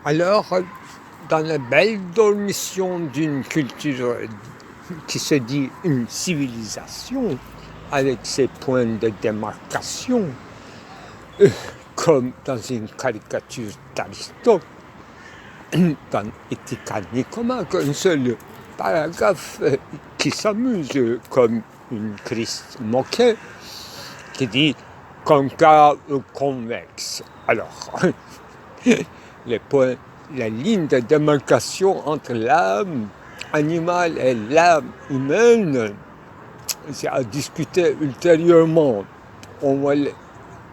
Alors, dans la belle dormition d'une culture qui se dit une civilisation, avec ses points de démarcation, comme dans une caricature d'Aristote, dans Éthique Nicoma, qu'un seul paragraphe qui s'amuse comme une Christ moquée, qui dit concave ou convexe. Alors, les points, la ligne de démarcation entre l'âme animale et l'âme humaine, c'est à discuter ultérieurement. On va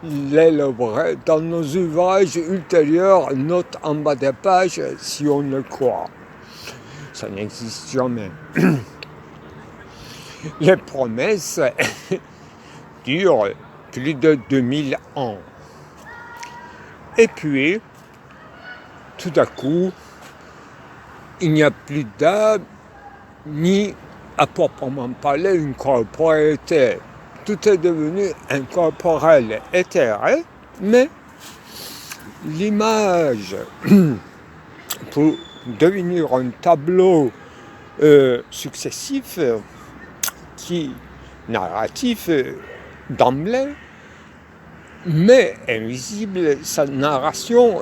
l'élaborer dans nos ouvrages ultérieurs, note en bas des pages, si on le croit. Ça n'existe jamais. Les promesses durent plus de 2000 ans. Et puis, tout à coup, il n'y a plus d'âme, ni à proprement parler une corporalité. Tout est devenu incorporel, éthéré, mais l'image, pour devenir un tableau successif, narratif d'emblée, mais invisible, sa narration,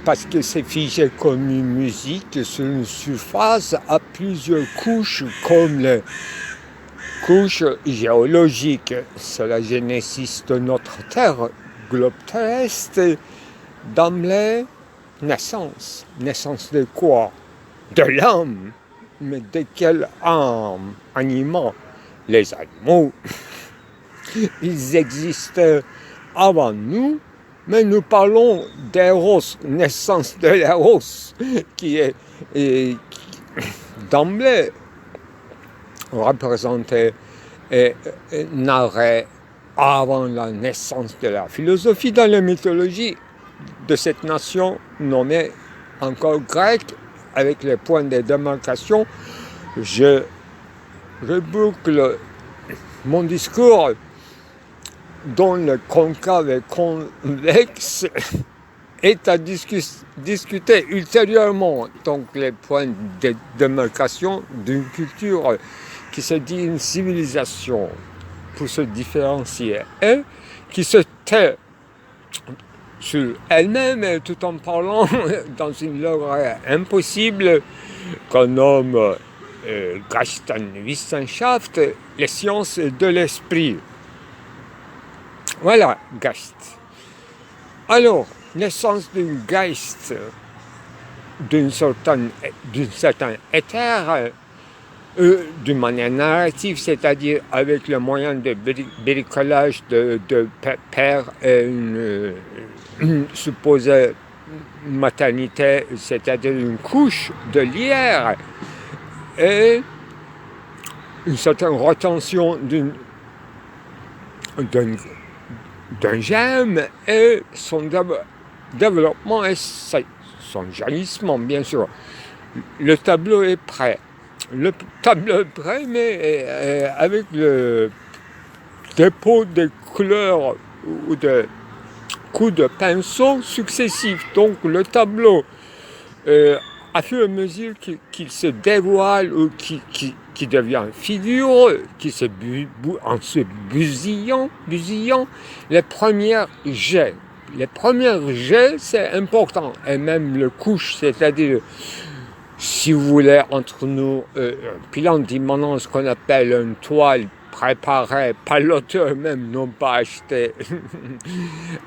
parce que c'est figé comme une musique sur une surface à plusieurs couches, comme les couches géologiques. C'est la génésis de notre Terre, globe terrestre, d'emblée, naissance. Naissance de quoi? De l'âme. Mais de quelle âme? Animaux. Les animaux, ils existent avant nous, mais nous parlons d'éros, naissance de l'éros, qui est d'emblée représenté et narré avant la naissance de la philosophie dans la mythologie de cette nation nommée encore grecque, avec les points de démarcation. Je reboucle mon discours dont le concave et convexe est à discuter ultérieurement. Donc les points de démarcation d'une culture qui se dit une civilisation pour se différencier et qui se tait sur elle-même tout en parlant dans une langue impossible qu'on nomme Geisteswissenschaft, les sciences de l'esprit. Voilà, Geist. Alors, naissance d'un Geist, d'un certain éther, d'une manière narrative, c'est-à-dire avec le moyen de bricolage de père et une supposée maternité, c'est-à-dire une couche de lierre, et une certaine retention d'un germe et son développement et son jaillissement, bien sûr. Le tableau est prêt. Le tableau est prêt, mais avec le dépôt de couleurs ou de coups de pinceau successifs. Donc le tableau, à fur et à mesure qu'il se dévoile ou qui devient figure, en se busillant, les premières jets. Les premières jets, c'est important. Et même le couche, c'est-à-dire, si vous voulez, entre nous, un bilan d'immanence qu'on appelle une toile préparée par l'auteur même, non pas acheté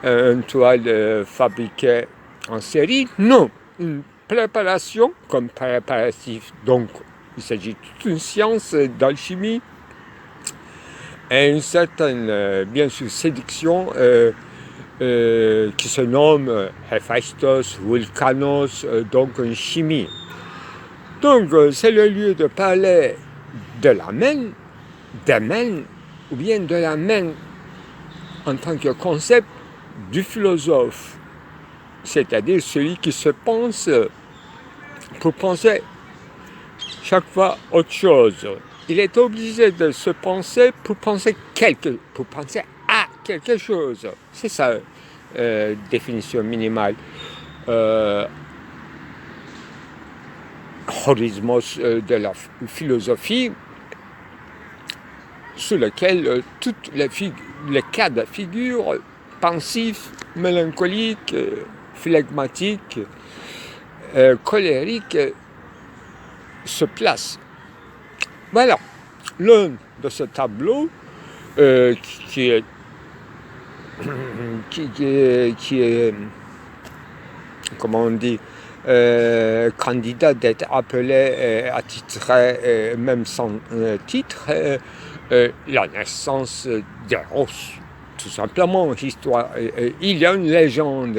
une toile fabriquée en série, non. Une préparation comme préparatif. Donc, il s'agit toute une science d'alchimie et une certaine, bien sûr, séduction qui se nomme Héphaïstos, Vulcanos, donc une chimie. Donc, c'est le lieu de parler de la main, des mains, ou bien de la main en tant que concept du philosophe, c'est-à-dire celui qui se pense pour penser chaque fois autre chose. Il est obligé de se penser pour penser à quelque chose. C'est ça, définition minimale. horismos de la philosophie, sur lequel toutes les cas de figure pensifs, mélancoliques, flegmatiques, colériques se placent. Voilà, l'un de ce tableau qui est comment on dit, candidat d'être appelé, attitré, même sans titre, la naissance d'Eros. Tout simplement, histoire. Il y a une légende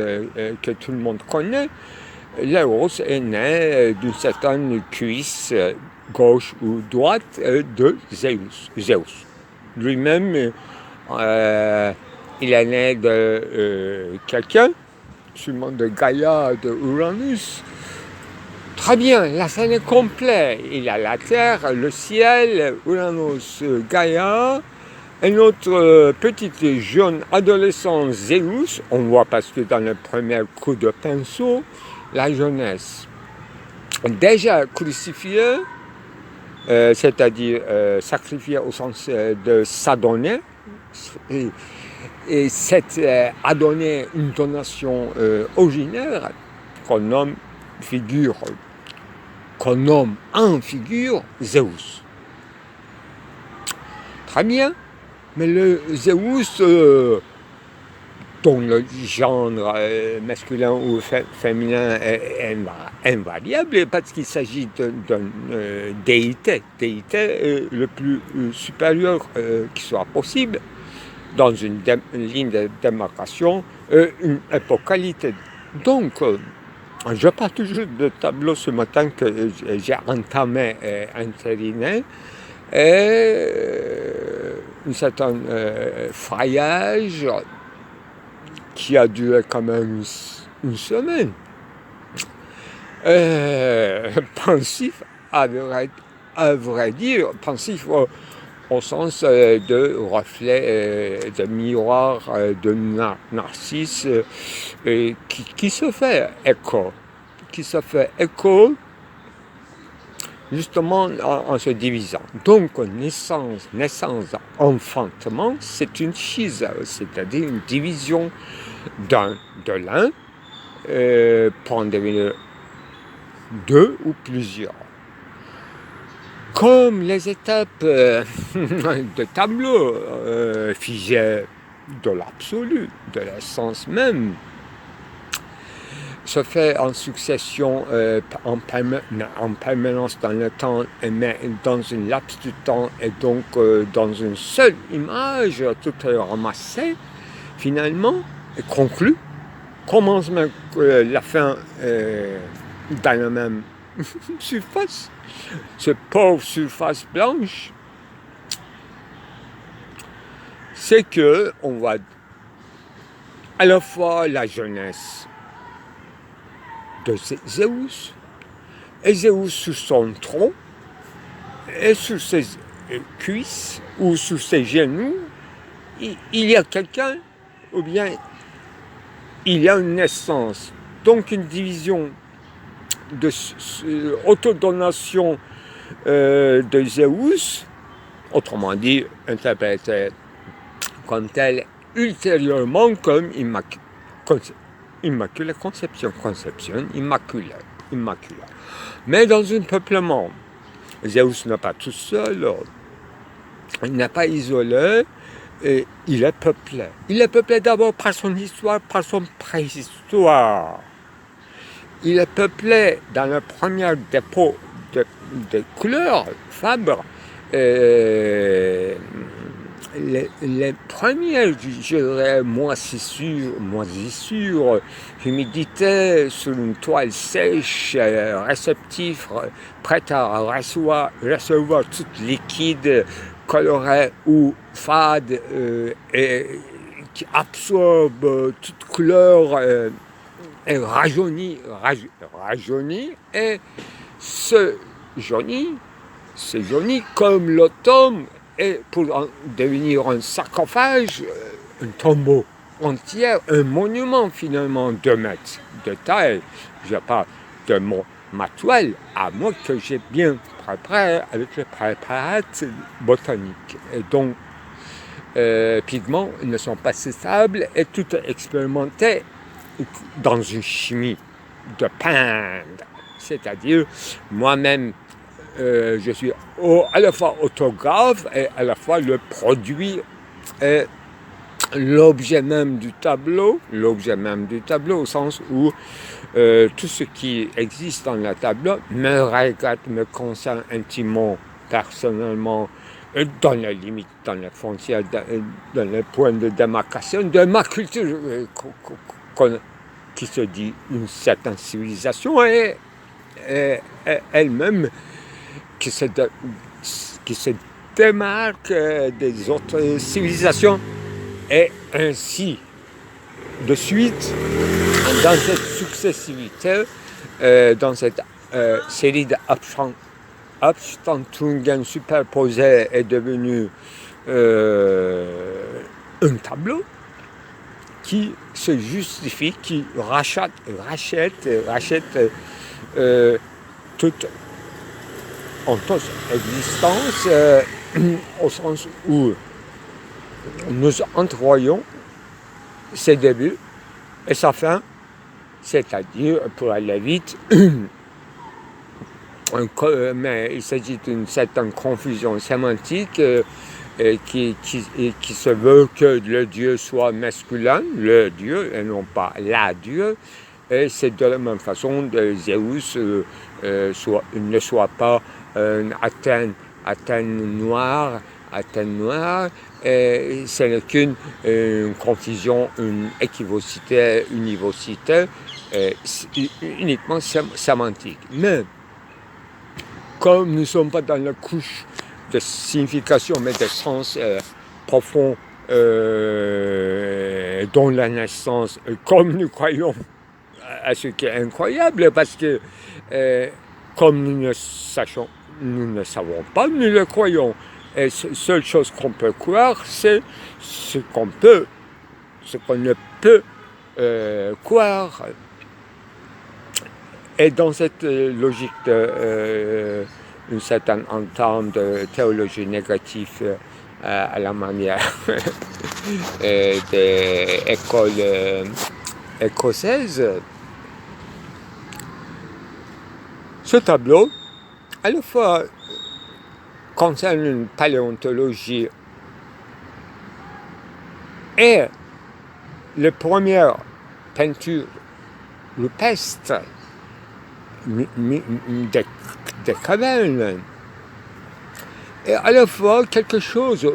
que tout le monde connaît. L'Eros est né d'une certaine cuisse gauche ou droite de Zeus. Lui-même, il est né de quelqu'un, sûrement de Gaïa, de Uranus. Très bien, la scène est complète. Il y a la Terre, le ciel, Uranus, Gaïa, un autre petit jeune adolescent Zeus, on voit parce que dans le premier coup de pinceau, la jeunesse. Déjà crucifié, c'est-à-dire sacrifié au sens de s'adonner, et c'est adonner une donation originaire qu'on nomme figure, qu'on nomme en figure Zeus. Très bien, mais le Zeus, dont le genre masculin ou féminin est invariable, parce qu'il s'agit d'une déité le plus supérieur qui soit possible, dans une ligne de démarcation, une épocalité. Donc, je parle toujours de tableau ce matin que j'ai entamé entériné, et un certain frayage qui a duré quand même une semaine. Pensif, à vrai dire, pensif au sens de reflet, de miroir, de narcisse, qui se fait écho, justement en se divisant. Donc naissance, enfantement, c'est une schise, c'est-à-dire une division de l'un pour en devenir deux ou plusieurs. Comme les étapes de tableau figées de l'absolu, de l'essence même, se fait en succession, en permanence dans le temps, mais dans une laps de temps, et donc dans une seule image, tout est ramassé, finalement, et conclu, commence même la fin dans la même surface, cette pauvre surface blanche, c'est que on voit à la fois la jeunesse de Zeus, et Zeus sur son tronc, et sur ses cuisses, ou sur ses genoux, il y a quelqu'un, ou bien il y a une naissance, donc une division de autodonation de Zeus, autrement dit, interprété comme tel, ultérieurement comme Immaculée Conception, immaculée. Mais dans un peuplement, Zeus n'est pas tout seul, il n'est pas isolé, et il est peuplé. Il est peuplé d'abord par son histoire, par son préhistoire. Il est peuplé dans le premier dépôt de couleurs, Fabre, les premières, je dirais, moisissures, humidité sur une toile sèche, réceptif, prête à recevoir tout liquide, coloré ou fade, et qui absorbe toute couleur, et rajeunit, et se jaunit comme l'automne, et pour en devenir un sarcophage, un tombeau. entière, un monument finalement 2 mètres de taille. Je parle de ma toile à moi que j'ai bien préparée avec les préparates botaniques. Et donc, pigments ne sont pas stables et tout est expérimenté dans une chimie de peindre. C'est-à-dire, moi-même, je suis à la fois autographe et à la fois le produit et l'objet même du tableau au sens où tout ce qui existe dans le tableau me regarde, me concerne intimement, personnellement, dans les limites, dans les frontières, dans les points de démarcation de ma culture qui se dit une certaine civilisation et elle-même qui se démarque des autres civilisations. Et ainsi de suite, dans cette successivité, dans cette série d'Abstantungen superposés est devenu un tableau qui se justifie, qui rachète toute existence au sens où nous entrevoyons ses débuts et sa fin, c'est-à-dire, pour aller vite, mais il s'agit d'une certaine confusion sémantique qui se veut que le Dieu soit masculin, le Dieu, et non pas la Dieu, et c'est de la même façon que Zeus ne soit pas Athènes noire, et ce n'est qu'une confusion, une équivocité, univocité, uniquement sémantique. Mais, comme nous ne sommes pas dans la couche de signification, mais de sens profond, dont la naissance, comme nous croyons à ce qui est incroyable, parce que comme nous ne savons pas, nous le croyons. Et la seule chose qu'on peut croire, c'est ce qu'on ne peut croire. Et dans cette logique d'une certaine entente de théologie négative à la manière des écoles écossaises, ce tableau, à la fois, concerne une paléontologie et les premières peintures rupestres des cavernes, et à la fois quelque chose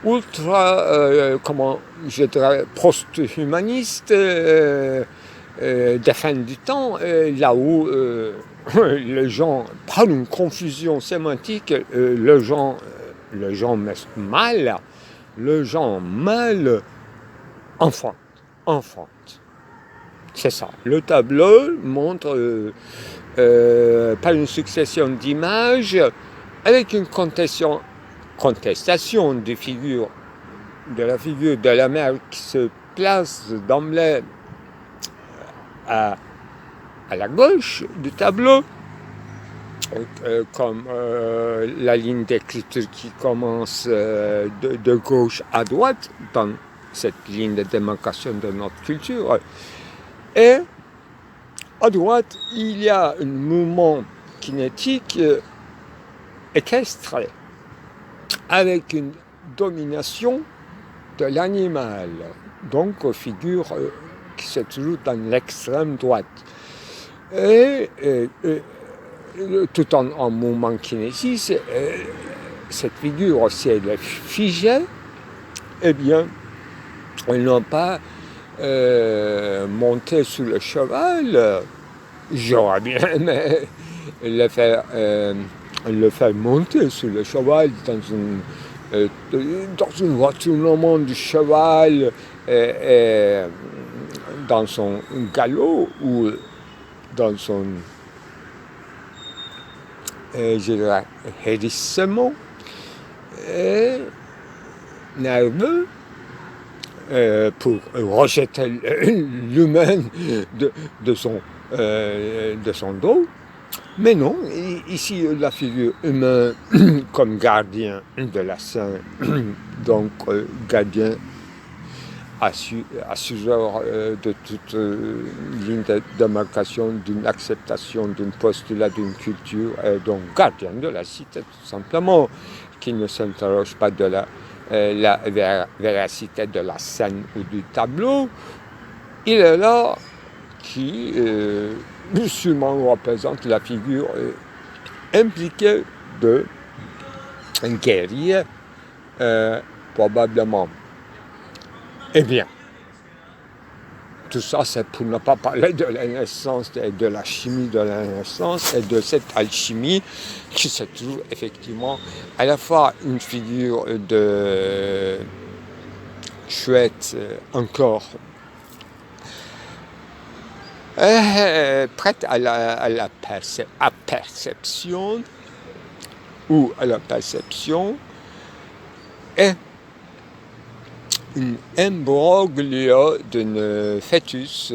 ultra, comment je dirais, post-humaniste, des fins du temps, là où les gens, par une confusion sémantique, le genre mâle enfante. C'est ça. Le tableau montre par une succession d'images avec une contestation de la figure de la mère qui se place d'emblée à la gauche du tableau, comme la ligne d'écriture qui commence de gauche à droite dans cette ligne de démarcation de notre culture. Et à droite, il y a un mouvement kinétique équestre avec une domination de l'animal, donc figure qui se trouve dans l'extrême droite. Et tout en mouvement kinétique, cette figure, si elle est figée, eh bien, elles n'ont pas monté sous le cheval. J'aurais bien aimé le faire monter sous le cheval dans un retournement du cheval et dans son galop ou dans son hérissement nerveux, pour rejeter l'humain de son dos. Mais non, ici la figure humaine comme gardien de la scène, donc gardien assureur de toute ligne de démarcation, d'une acceptation, d'un postulat, d'une culture, donc gardien de la cité tout simplement, qui ne s'interroge pas de la véracité de la scène ou du tableau. Il est là qui sûrement représente la figure impliquée d'un guerrier, probablement. Eh bien, tout ça, c'est pour ne pas parler de la naissance et de la chimie de la naissance et de cette alchimie qui se trouve effectivement à la fois une figure de chouette encore prête à la perception ou à la perception et un imbroglio d'un fœtus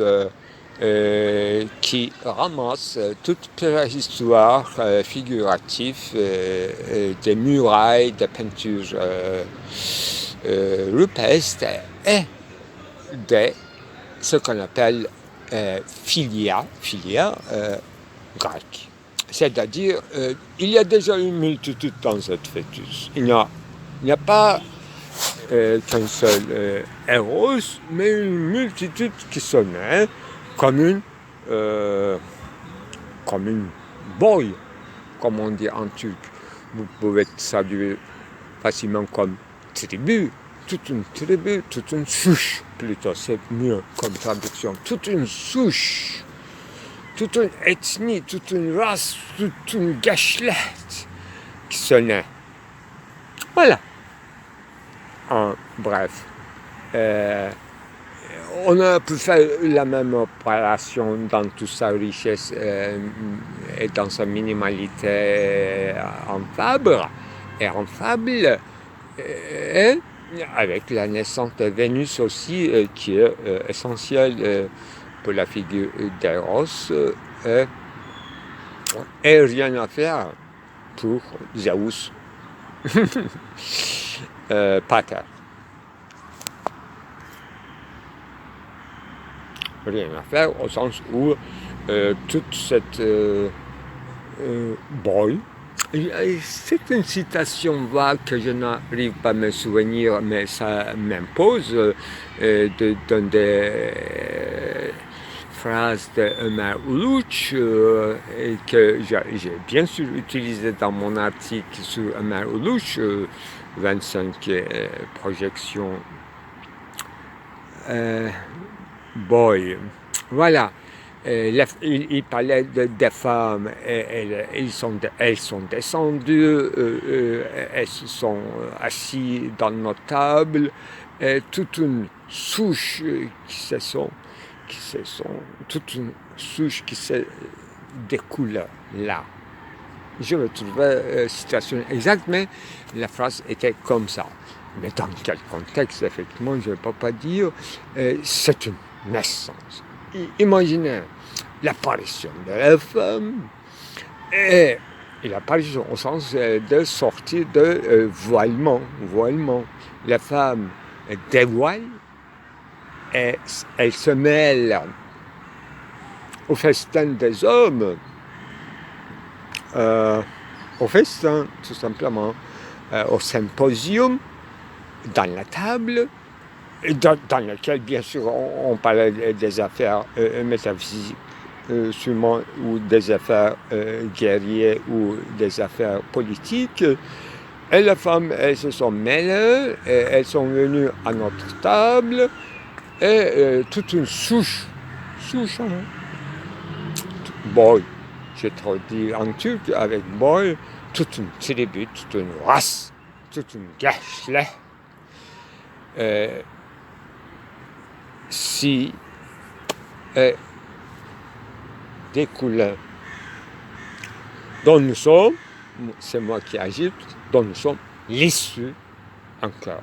qui ramasse toute préhistoire figurative des murailles, des peintures rupestres et de ce qu'on appelle philia grecque. C'est-à-dire, il y a déjà une multitude dans cette fœtus. Il n'y a pas qu'un seul héros, mais une multitude qui se naît comme une boy, comme on dit en turc. Vous pouvez traduire facilement comme tribu, toute une tribu, toute une souche, plutôt, c'est mieux comme traduction, toute une souche, toute une ethnie, toute une race, toute une Geschlecht qui se naît. Voilà. En bref, on a pu faire la même opération dans toute sa richesse et dans sa minimalité en fable, et avec la naissance de Vénus aussi, qui est essentielle pour la figure d'Eros, et rien à faire pour Zeus. Pater. Rien à faire au sens où toute cette boy, c'est une citation vague que je n'arrive pas à me souvenir, mais ça m'impose dans des phrase de Ömer Uluç que j'ai bien sûr utilisé dans mon article sur Ömer Uluç, 25 projections boy. Voilà. Il parlait des femmes, elles sont descendues, elles se sont assises dans nos tables, toute une souche toute une souche qui se découle là. Je retrouvais la citation exacte, mais la phrase était comme ça. Mais dans quel contexte, effectivement, je ne peux pas dire. C'est une naissance. Imaginez l'apparition de la femme et l'apparition au sens de sortir de voilement. La femme dévoile et elle se mêle au festin des hommes, au festin tout simplement, au symposium, dans la table, dans laquelle bien sûr on parlait des affaires métaphysiques sûrement, ou des affaires guerrières ou des affaires politiques. Et les femmes, elles se sont mêlées, et elles sont venues à notre table, et toute une souche, hein, boy, j'ai trop dit en turc avec boy, toute une tribu, toute une race, toute une Geschlecht, si découle, dont nous sommes, c'est moi qui agite, dont nous sommes l'issue encore.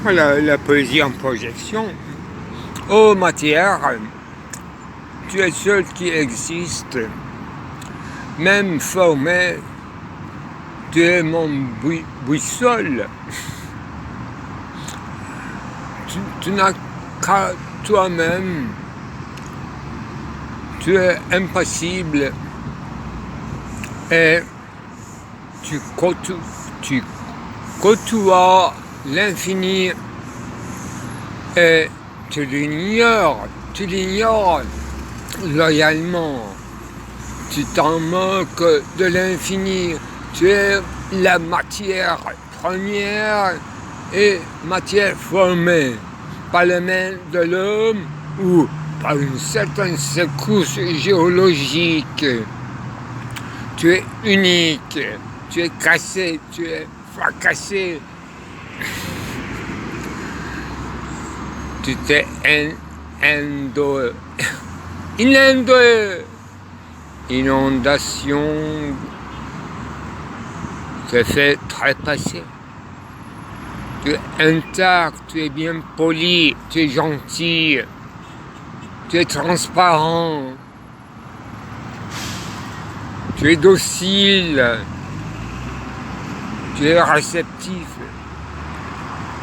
La poésie en projection. Ô matière, tu es seul qui existe, même formé, tu es mon boussole. Tu n'as qu'à toi-même, tu es impassible et tu côtoies l'infini et tu l'ignores loyalement. Tu t'en moques de l'infini, tu es la matière première et matière formée par les mains de l'homme ou par une certaine secousse géologique. Tu es unique, tu es cassé, tu es fracassé. Tu t'es inondation te fait trépasser. Tu es intact, tu es bien poli, tu es gentil, tu es transparent, tu es docile, tu es réceptif.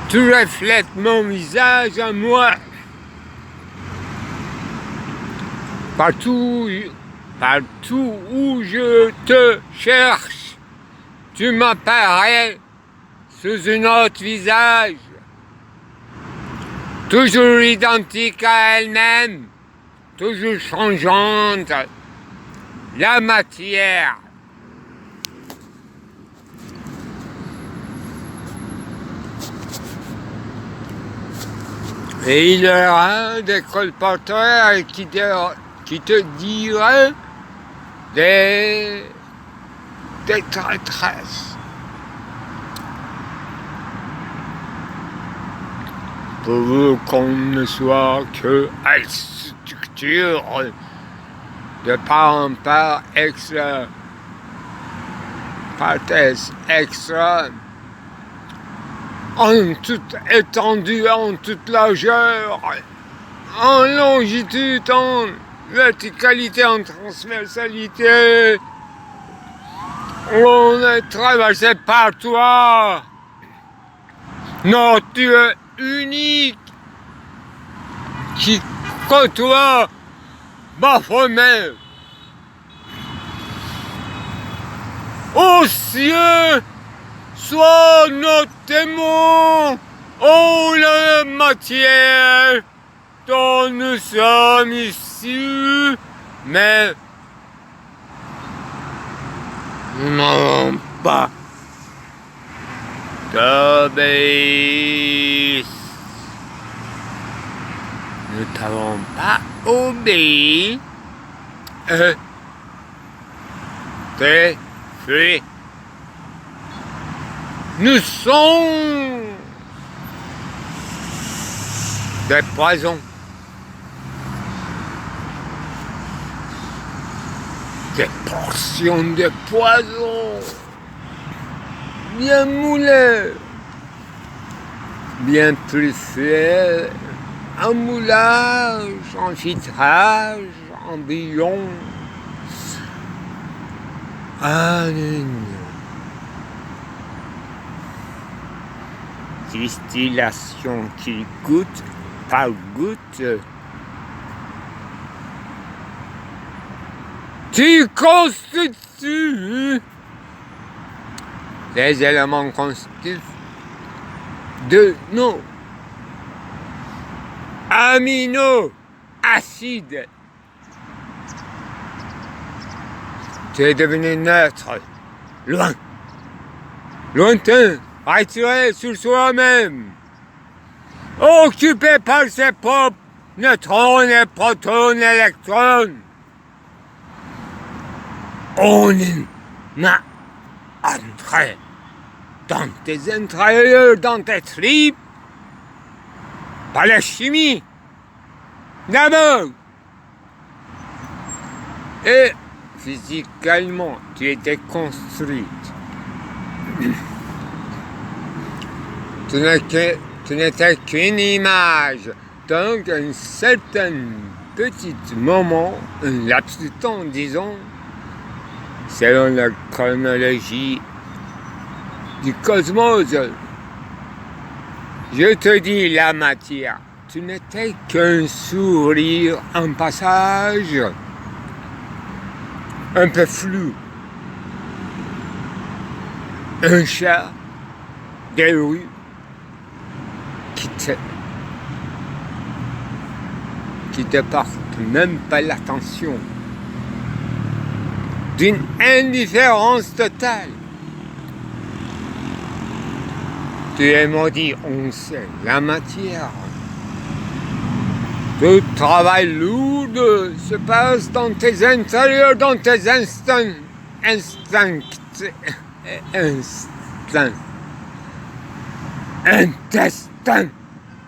Tu reflètes mon visage à moi. Partout où je te cherche, tu m'apparais sous un autre visage, toujours identique à elle-même, toujours changeante, la matière. Et il y aura des colporteurs qui te diraient des traîtresses. Pour qu'on ne soit que à structure de part en part extra, parthèse extra, en toute étendue, en toute largeur, en longitude, en verticalité, en transversalité. On est traversé par toi. Non, tu es unique, qui côtoie Baphomet. Ô cieux, sois notre témoin, ô la matière dont nous sommes issus, mais nous n'avons pas d'obéissance. Nous t'avons pas obéi. T'es fait. Nous sommes des poisons. Des portions de poison. Bien moulées. Bien truffées. En moulage, en filtrage, en bouillon. Distillation qui goûte par goutte. Tu constitues les éléments constitutifs de nos amino-acides. Tu es devenu neutre, lointain, retiré sur soi-même, occupé par ses propres neutrons et protons et électrons. On a entré dans tes intérieurs, dans tes tripes, par la chimie, d'abord. Et physiquement, tu étais construite. Tu tu n'étais qu'une image. Donc, un certain petit moment, un laps de temps, disons, selon la chronologie du cosmos, je te dis la matière, tu n'étais qu'un sourire en passage, un peu flou, un chat des rues qui te porte même pas l'attention, d'une indifférence totale. Tu es maudit, on sait, la matière. Tout travail lourd se passe dans tes intérieurs, dans tes instincts, intestin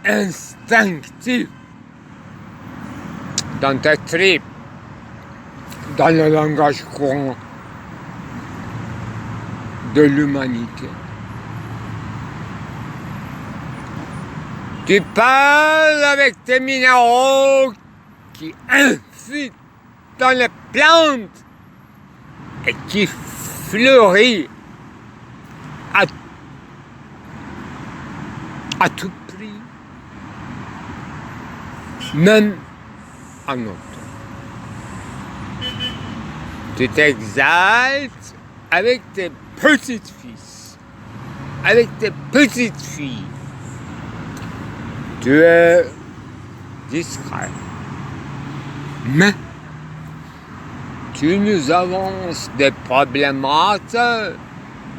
instinctif, dans tes tripes, dans le langage courant de l'humanité. Tu parles avec tes minéraux qui infusent dans les plantes et qui fleurissent à tout prix, même en automne. Tu t'exaltes avec tes petites fils, avec tes petites filles. Tu es discret, mais tu nous avances des problématiques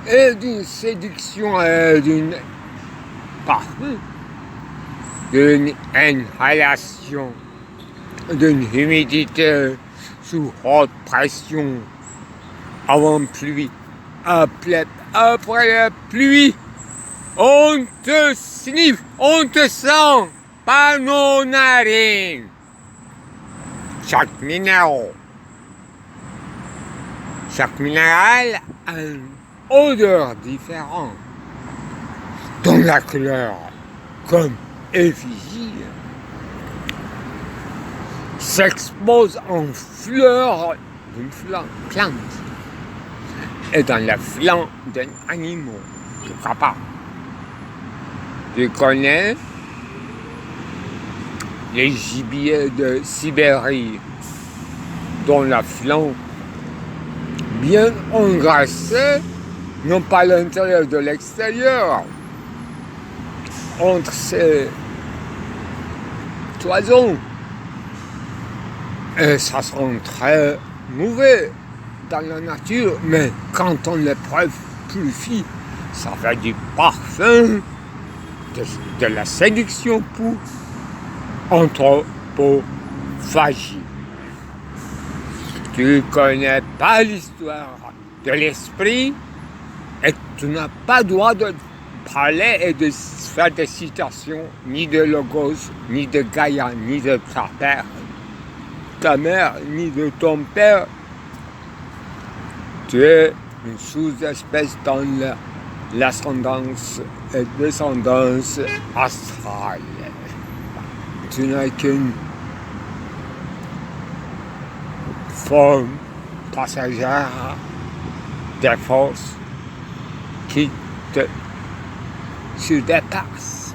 et d'une séduction et d'une parfum, d'une inhalation, d'une humidité sous haute pression, avant pluie, après la pluie. On te sniffe, on te sent par nos narines. Chaque minéral a une odeur différente, dont la couleur, comme effigie, s'expose en fleurs d'une plante et dans le flanc d'un animal, pourquoi pas. Tu connais les gibiers de Sibérie, dont la flanc bien engraissée, non pas à l'intérieur de l'extérieur, entre ces toisons. Et ça sent très mauvais dans la nature, mais quand on les purifie, ça fait du parfum, de la séduction pour anthropophagie. Tu ne connais pas l'histoire de l'esprit et tu n'as pas le droit de parler et de faire des citations ni de Logos, ni de Gaïa, ni de ta mère, ni de ton père. Tu es une sous-espèce dans l'ascendance et descendance astrale. Tu n'as qu'une forme passagère des forces qui te surdépassent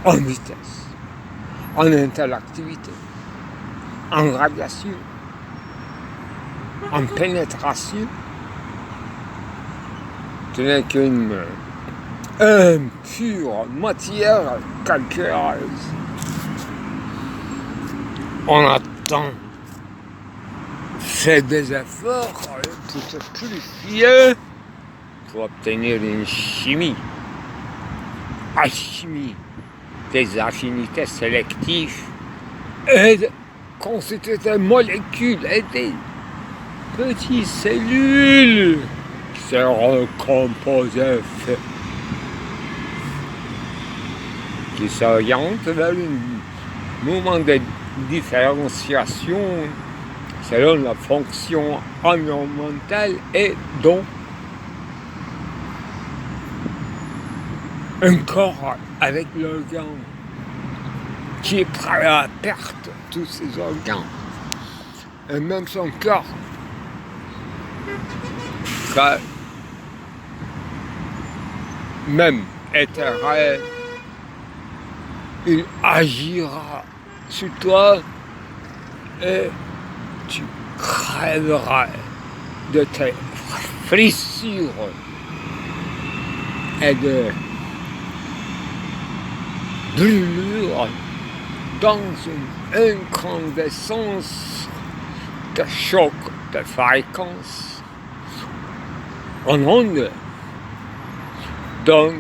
en vitesse, en interactivité, en radiation, en pénétration. Tu n'es qu'une impure matière calcareuse. On attend, fais des efforts pour te purifier, pour obtenir une alchimie des affinités sélectives et constituer des molécules et des petites cellules qui se recomposent, qui s'orientent vers un mouvement de différenciation selon la fonction environnementale et dont un corps avec l'organe qui est prêt à perdre tous ses organes. Et même son corps, quand même éternel, il agira sur toi et tu crèveras de tes frissures et de brûlures dans une incandescence de choc de fréquence en ondes. Donc,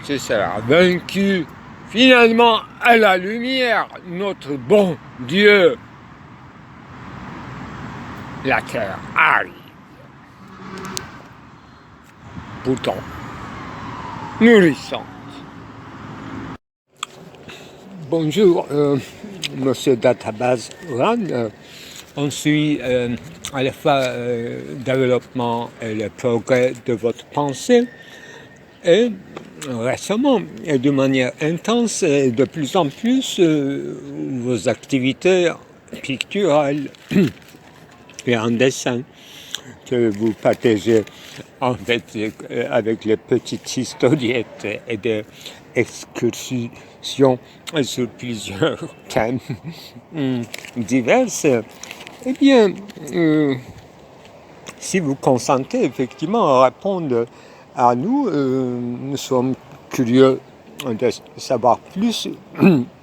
tu seras vaincu finalement à la lumière, notre bon Dieu. La terre arrive. Pourtant, nourrissante. Bonjour, Monsieur Database Run. On suit à la fois développement et le progrès de votre pensée. Et récemment, et de manière intense, et de plus en plus, vos activités picturales et en dessin que vous partagez en fait avec les petites historiettes et des excursions sur plusieurs thèmes divers, eh bien, si vous consentez effectivement à répondre à nous, nous sommes curieux de savoir plus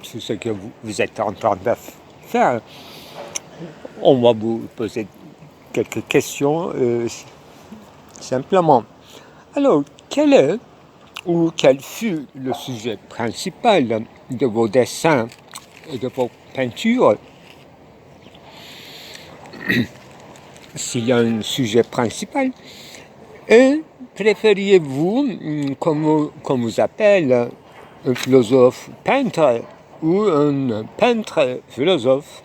sur ce que vous êtes en train de faire. On va vous poser quelques questions simplement. Alors, quel est ou quel fut le sujet principal de vos dessins et de vos peintures? S'il y a un sujet principal, et préfériez-vous qu'on vous appelle un philosophe peintre ou un peintre philosophe?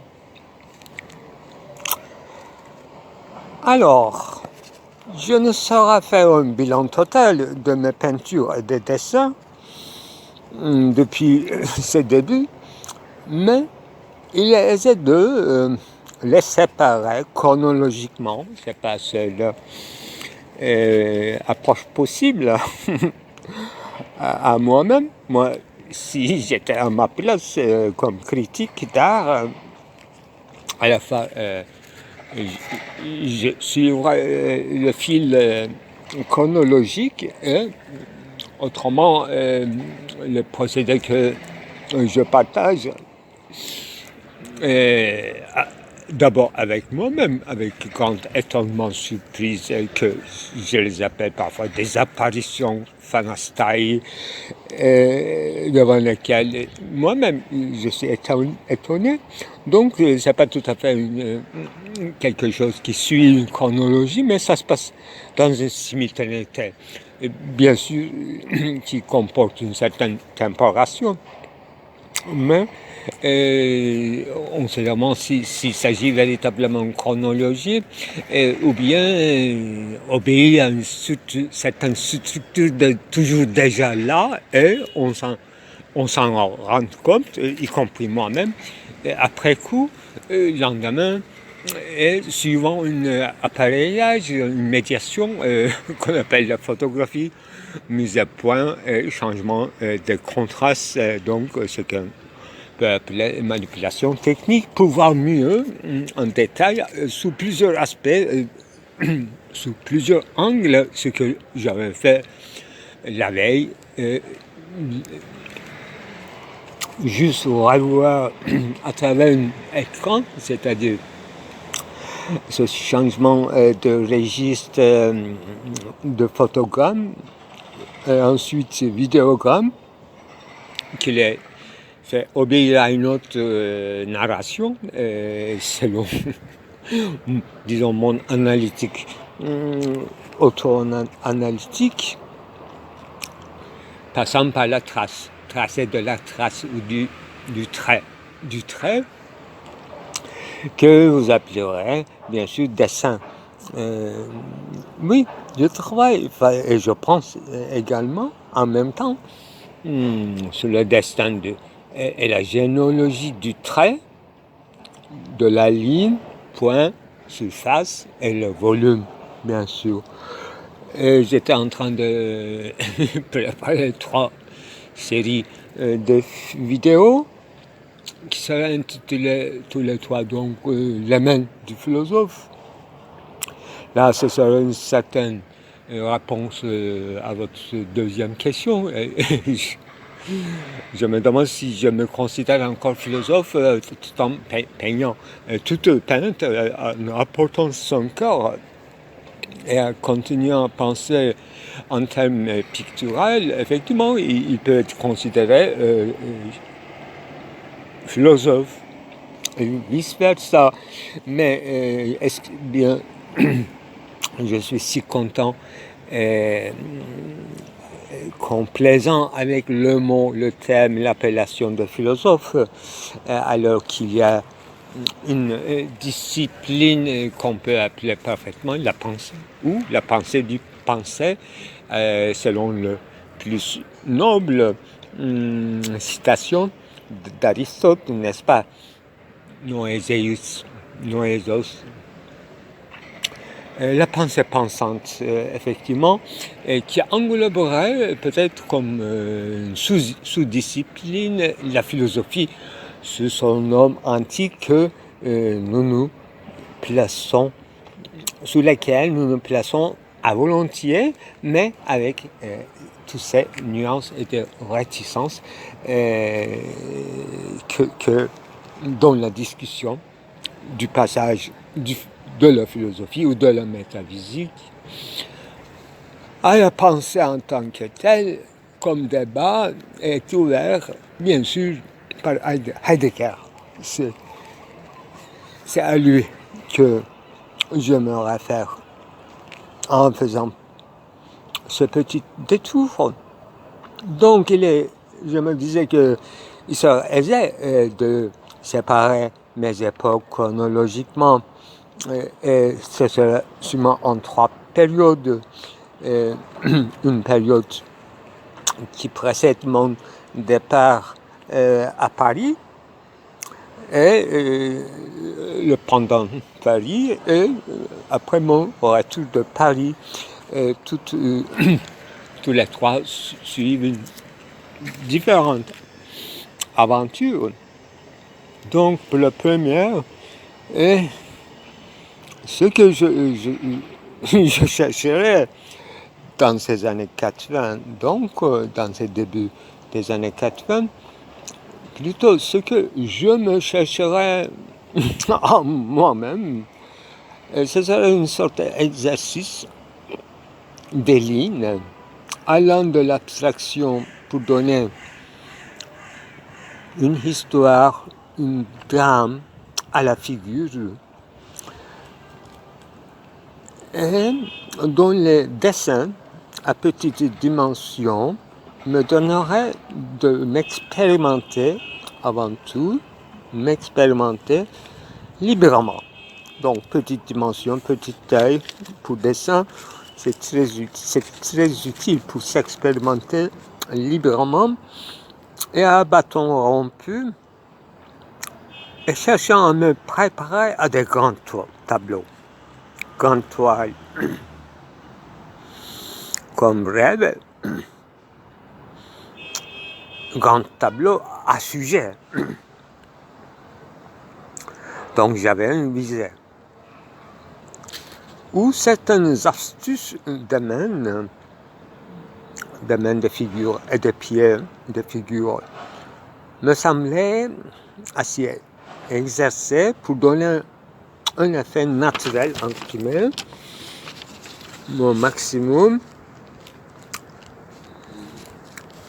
Alors, je ne saurais faire un bilan total de mes peintures et des dessins depuis ses débuts, mais il est aisé de les séparer chronologiquement. C'est pas seule approche possible à moi-même. Moi, si j'étais à ma place comme critique d'art, à la fois je suivrai le fil chronologique et autrement le procédé que je partage d'abord avec moi-même, avec grand étonnement, surprise, que je les appelle parfois des apparitions phanastaï, devant lesquelles moi-même je suis étonné. Donc c'est pas tout à fait quelque chose qui suit une chronologie, mais ça se passe dans une simultanéité, bien sûr, qui comporte une certaine temporation. Mais on ne sait vraiment s'il s'agit véritablement d'une chronologie ou bien obéir à une certaine structure toujours déjà là et on s'en rend compte, y compris moi-même, après coup, le lendemain, et suivant un appareillage, une médiation qu'on appelle la photographie, mise à point, changement de contraste, donc ce qu'on peut appeler manipulation technique, pour voir mieux en détail, sous plusieurs aspects, sous plusieurs angles, ce que j'avais fait la veille, juste revoir à travers un écran, c'est-à-dire ce changement de registre de photogramme, et ensuite vidéogramme, qui est fait obéir à une autre narration, selon, disons, mon analytique, auto-analytique, passant par la trace, tracé de la trace ou du trait que vous appellerez bien sûr dessin. Oui, Je travaille et je pense également en même temps sur le destin et la généalogie du trait, de la ligne, point, surface et le volume, bien sûr. Et j'étais en train de préparer 3 séries de vidéos qui seraient intitulées tous les 3 donc les mains du philosophe. Là, ce serait une certaine réponse à votre deuxième question. Je me demande si je me considère encore philosophe tout en peignant toute peinte en apportant son cœur et en continuant à penser en termes picturaux. Effectivement, il peut être considéré philosophe et vice-versa. Mais est-ce que bien je suis si content complaisant avec le mot, le terme, l'appellation de philosophe, alors qu'il y a une discipline qu'on peut appeler parfaitement la pensée, ou la pensée du pensée, selon le plus noble citation d'Aristote, n'est-ce pas? Noéséus, la pensée pensante, effectivement, qui engloberait peut-être comme une sous-discipline la philosophie sous son nom antique que nous plaçons, sous laquelle nous nous plaçons à volontiers, mais avec toutes ces nuances et des réticences dans la discussion du passage de la philosophie ou de la métaphysique à la pensée en tant que telle, comme débat, est ouvert, bien sûr, par Heidegger. C'est à lui que je me réfère en faisant ce petit détour. Donc, je me disais qu'il serait aisé de séparer mes époques chronologiquement, et ce serait sûrement en 3 périodes. Une période qui précède mon départ à Paris, et le pendant Paris, et après mon retour de Paris. Tous les 3 suivent une différente aventure. Donc, pour la première, ce que je chercherais dans ces années 80, donc dans ces débuts des années 80, plutôt ce que je me chercherais en moi-même, ce serait une sorte d'exercice des lignes allant de l'abstraction pour donner une histoire, une drame à la figure, et dont les dessins à petite dimension me donneraient de m'expérimenter, avant tout, m'expérimenter librement. Donc, petite dimension, petit œil pour dessin, c'est très utile pour s'expérimenter librement et à bâton rompu, et cherchant à me préparer à des grands tableaux, grandes toiles, comme rêve, grand tableau à sujet. Donc j'avais une visée. Où certaines astuces de main de figure et de pieds de figure me semblaient assez exercées pour donner un effet naturel, entre guillemets, mon maximum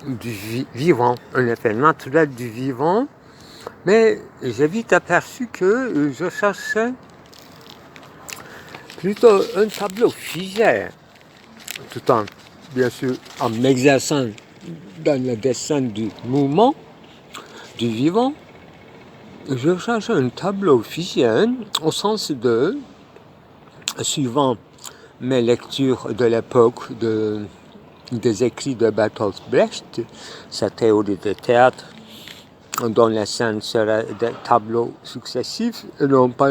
du vivant, un effet naturel du vivant, mais j'ai vite aperçu que je cherchais plutôt un tableau figé, tout en, bien sûr, en m'exerçant dans le dessin du mouvement, du vivant. Je cherchais un tableau figé au sens de, suivant mes lectures de l'époque des écrits de Bertolt Brecht, sa théorie de théâtre, dont les scènes seraient des tableaux successifs et non pas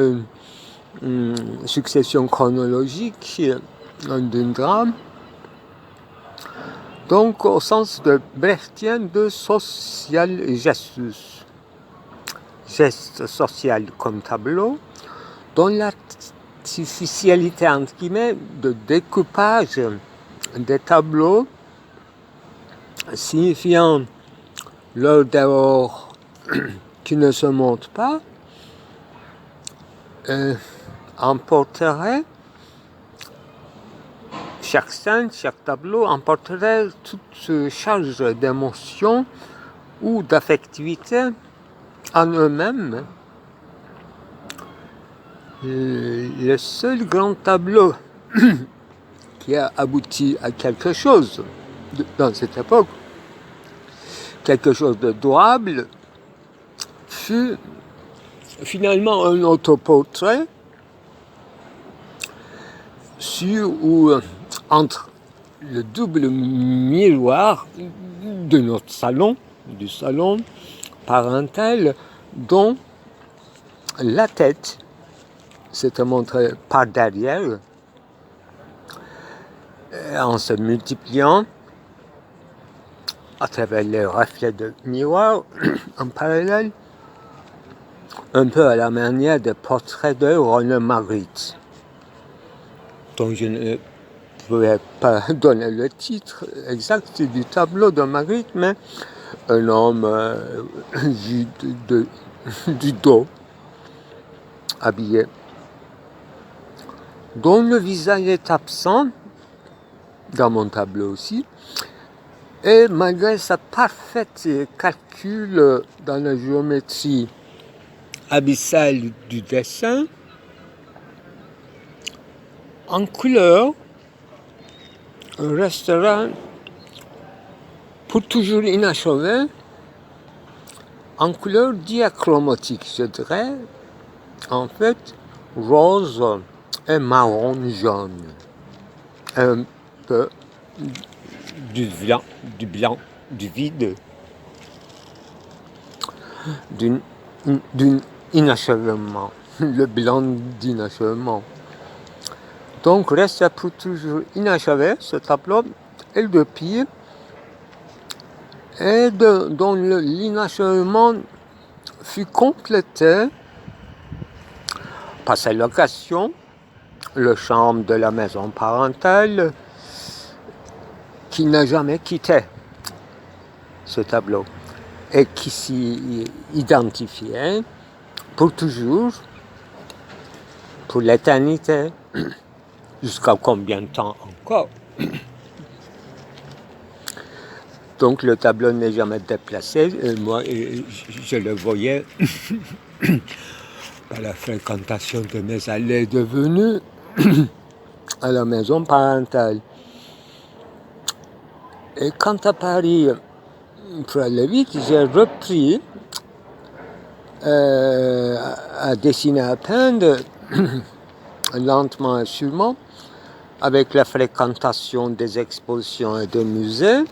une succession chronologique d'un drame. Donc au sens de brechtien de social gestus, geste social comme tableau, dont l'artificialité entre guillemets de découpage des tableaux signifiant leur dehors qui ne se montre pas emporterait chaque scène, chaque tableau emporterait toute charge d'émotion ou d'affectivité en eux-mêmes. Le seul grand tableau qui a abouti à quelque chose dans cette époque, quelque chose de durable, fut finalement un autoportrait sur ou entre le double miroir de notre salon, du salon parental, dont la tête s'était montrée par derrière en se multipliant à travers les reflets de miroir en parallèle, un peu à la manière des portraits de René Magritte, dont je ne pouvais pas donner le titre exact du tableau de Magritte, mais un homme vu du dos, habillé, dont le visage est absent dans mon tableau aussi, et malgré sa parfaite calcul dans la géométrie abyssale du dessin, en couleur, restera pour toujours inachevé, en couleur diachromatique, je dirais, en fait, rose et marron jaune. Un peu du blanc, du vide, d'un inachèvement, le blanc d'inachèvement. Donc reste pour toujours inachevé ce tableau, et le pire, et dont l'inachèvement fut complété par sa location, le charme de la maison parentale, qui n'a jamais quitté ce tableau et qui s'y identifiait pour toujours, pour l'éternité, jusqu'à combien de temps encore. Donc le tableau n'est jamais déplacé, et moi je le voyais par la fréquentation de mes allées et venues à la maison parentale. Et quant à Paris, pour aller vite, j'ai repris à dessiner, à peindre, lentement et sûrement, avec la fréquentation des expositions et des musées,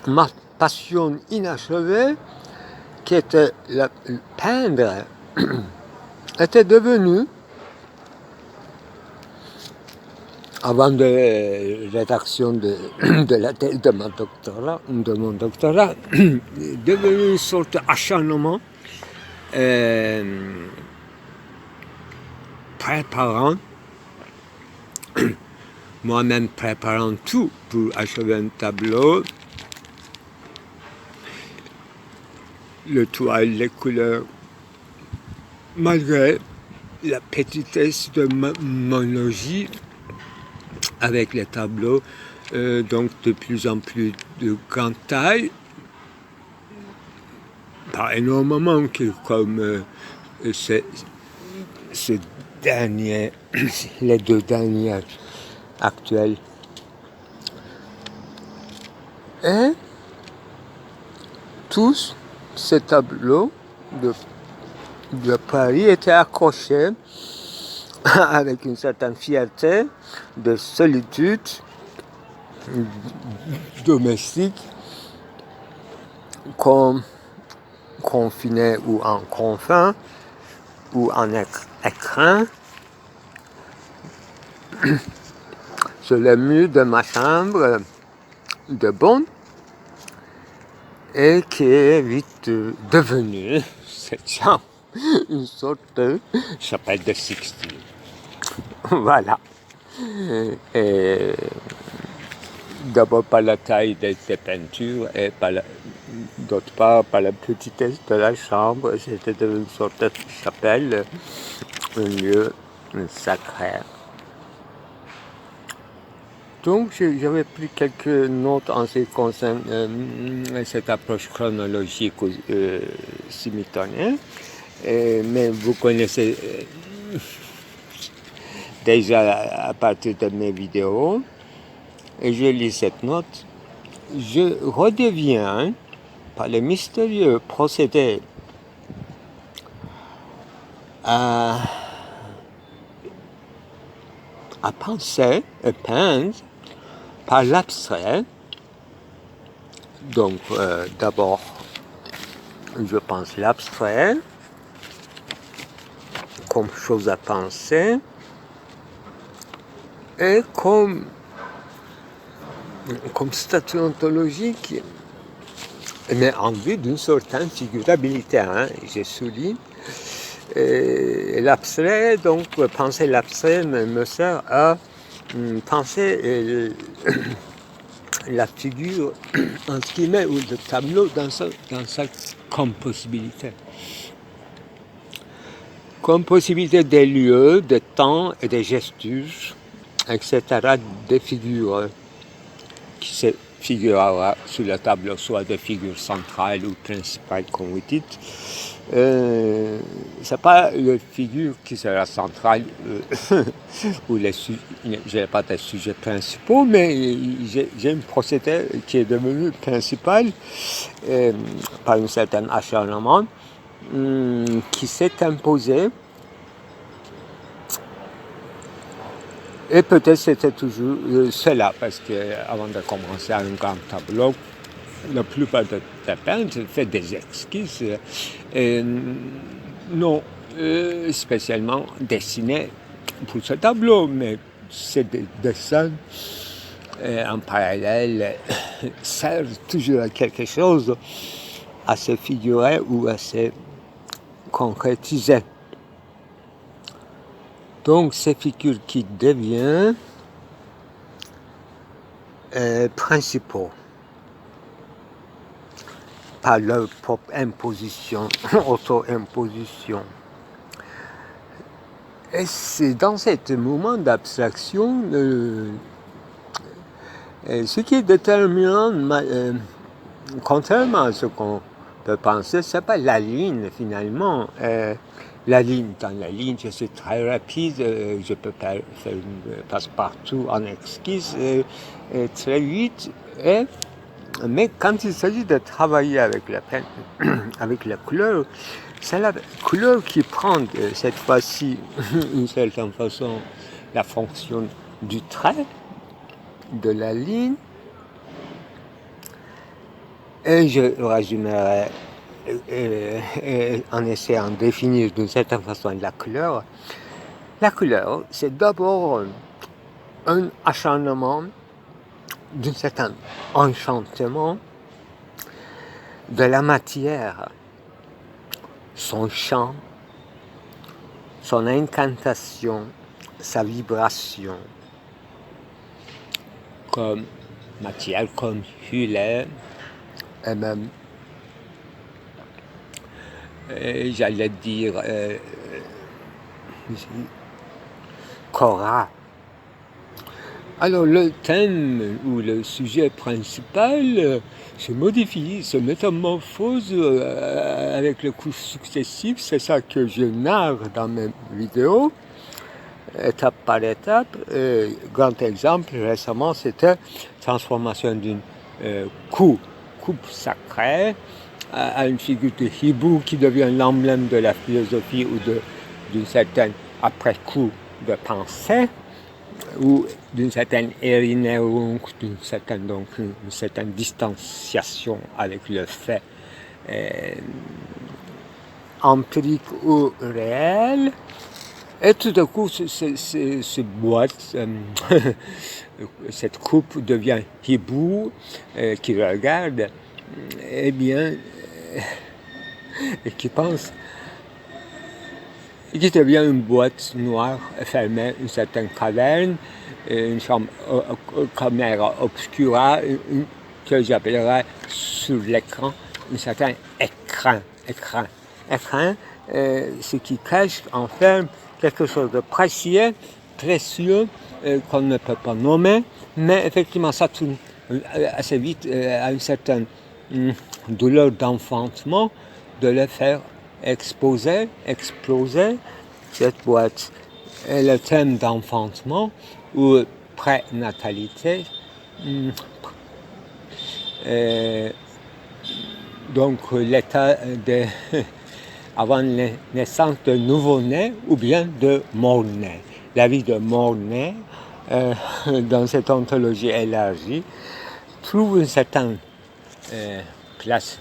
ma passion inachevée, qui était peindre, était devenue, avant de rédaction de la thèse de mon doctorat, devenu une sorte d'acharnement préparant, moi-même préparant tout pour achever un tableau, le toile, les couleurs, malgré la petitesse de mon logis, avec les tableaux, donc de plus en plus de grande taille, pas énormément comme ce dernier, les deux derniers actuels. Et tous ces tableaux de Paris étaient accrochés avec une certaine fierté de solitude domestique, comme confiné ou en confin ou en écrin sur le mur de ma chambre de bonne, et qui est vite devenue, cette chambre, une sorte de chapelle de Sixtine. Voilà. Et d'abord par la taille des peintures et d'autre part par la petitesse de la chambre, c'était une sorte de chapelle, un lieu sacré. Donc j'avais pris quelques notes en ce qui concerne cette approche chronologique simultanée, mais vous connaissez déjà à partir de mes vidéos, et je lis cette note. Je redeviens par le mystérieux procédé à penser et peindre par l'abstrait. Donc d'abord je pense l'abstrait comme chose à penser et comme statut ontologique, mais en vue d'une certaine figurabilité, je souligne. L'abstrait, donc penser l'abstrait me sert à penser la figure en ce qui met, ou le tableau dans sa compossibilité. Compossibilité des lieux, des temps et des gestures, etc., des figures qui se figurera sur le tableau, soit des figures centrales ou principales, comme vous dites. C'est pas la figure qui sera centrale ou je n'ai pas des sujets principaux, mais j'ai un procédé qui est devenu principal par un certain acharnement qui s'est imposé. Et peut-être c'était toujours cela, parce qu'avant de commencer un grand tableau, la plupart des peintres font des esquisses, non spécialement dessinés pour ce tableau, mais ces dessins en parallèle servent toujours à quelque chose, à se figurer ou à se concrétiser. Donc, ces figures qui deviennent principaux par leur propre imposition, auto-imposition. Et c'est dans ce moment d'abstraction, ce qui est déterminant, contrairement à ce qu'on peut penser, c'est pas la ligne finalement. La ligne, dans la ligne, je suis très rapide, je peux faire une passe-partout en esquisse très vite. Mais quand il s'agit de travailler avec la peine, avec la couleur, c'est la couleur qui prend cette fois-ci, d'une certaine façon, la fonction du trait, de la ligne. Et je résumerai en essayant de définir d'une certaine façon la couleur. La couleur, c'est d'abord un acharnement, d'un certain enchantement de la matière, son chant, son incantation, sa vibration, comme matière, comme filet, et même j'allais dire Cora. Alors le thème ou le sujet principal se modifie, se métamorphose avec les couches successives. C'est ça que je narre dans mes vidéos, étape par étape. Grand exemple récemment, c'était transformation d'une coupe sacrée à une figure de hibou qui devient l'emblème de la philosophie ou d'une certaine après-coup de pensée, ou d'une certaine Erinnerung, d'une certaine distanciation avec le fait empirique ou réel. Et tout d'un coup, ce boîte, cette coupe devient hibou qui regarde, et qui pense, et qui devient une boîte noire fermée, une certaine caverne, une chambre caméra obscura, que j'appellerais sur l'écran un certain écran, ce qui cache, enferme quelque chose de précieux, qu'on ne peut pas nommer, mais effectivement ça tourne assez vite à une certaine douleur d'enfantement de le faire exploser cette boîte. Et le thème d'enfantement ou prénatalité, donc l'état de avant la naissance de nouveau-né ou bien de mort-né. La vie de mort-né, dans cette ontologie élargie, trouve une certaine place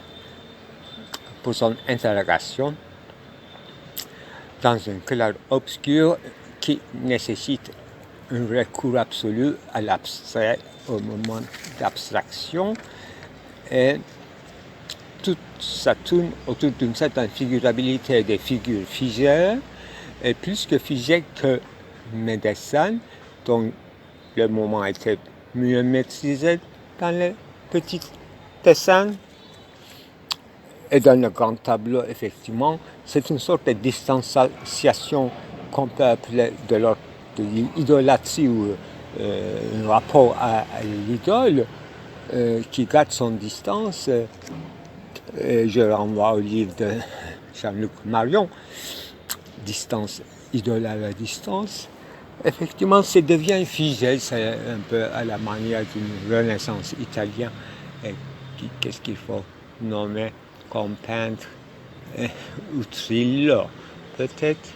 pour son interrogation dans un clair-obscur qui nécessite un recours absolu à l'abstrait au moment d'abstraction, et tout ça tourne autour d'une certaine figurabilité des figures figées, et plus que figées que mes dessins, dont le moment était mieux maîtrisé dans les petits dessins. Et dans le grand tableau, effectivement, c'est une sorte de distanciation qu'on peut appeler de l'ordre de l'idolâtrie ou un rapport à l'idole qui garde son distance. Je renvoie au livre de Jean-Luc Marion, Distance, idole à la distance. Effectivement, ça devient figé, c'est un peu à la manière d'une renaissance italienne. Et qu'est-ce qu'il faut nommer comme peintre Utrillo, peut-être,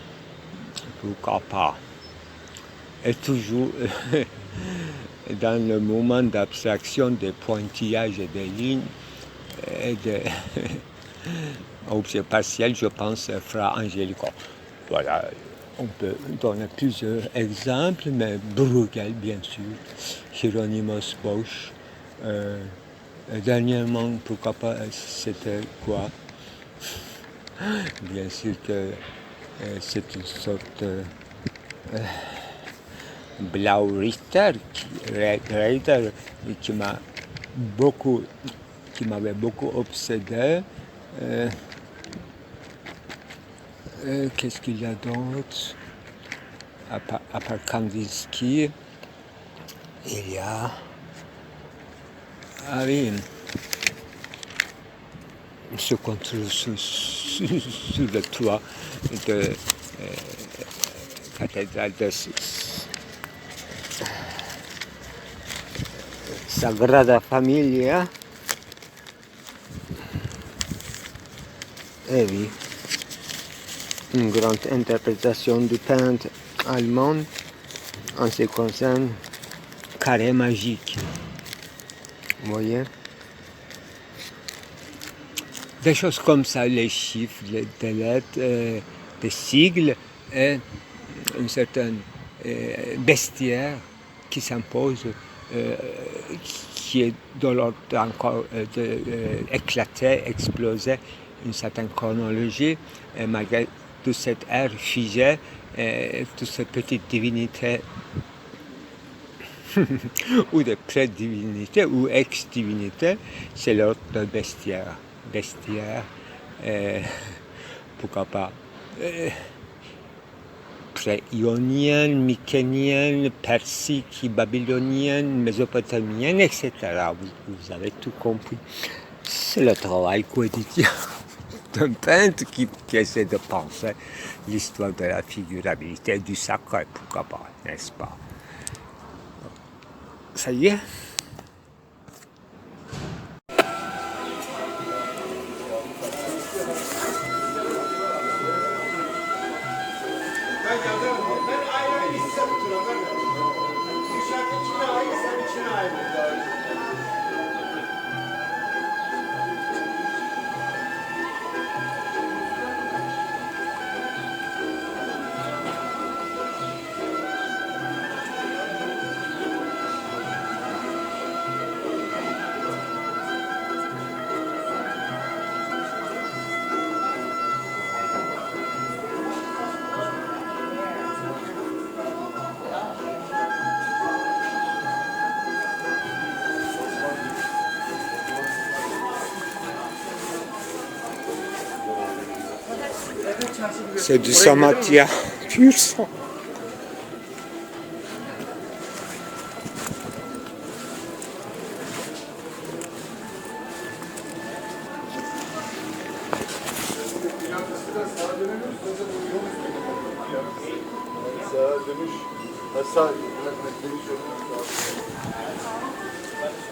pourquoi pas. Et toujours dans le moment d'abstraction des pointillages et des lignes et des objets partiels, je pense Fra Angelico. Voilà, on peut donner plusieurs exemples, mais Bruegel, bien sûr, Hieronymus Bosch. Dernièrement, pourquoi pas, c'était quoi? Bien sûr que c'est une sorte de Blau Richter qui m'avait beaucoup obsédé. Qu'est-ce qu'il y a d'autre? À part Kandinsky, il y a... Ah oui, ce qu'on trouve sur le toit de cathédrale de Sagrada Familia. Eh oui, une grande interprétation du peintre allemand en ce qui concerne carré magique. Vous voyez? Des choses comme ça, les chiffres, des lettres, des sigles, et une certaine bestiaire qui s'impose, qui est de l'ordre encore d'éclater, exploser une certaine chronologie, et malgré toute cette ère figée, toute cette petite divinité ou de pré-divinité ou ex-divinité, c'est l'ordre de bestiaire. Pourquoi pas pré-ionienne, mykénienne, persique, babylonienne, mésopotamienne, etc. Vous avez tout compris. C'est le travail quotidien d'un peintre qui essaie de penser l'histoire de la figurabilité du sacré, pourquoi pas, n'est-ce pas? Ça y est. C'est du Samatya pur sang.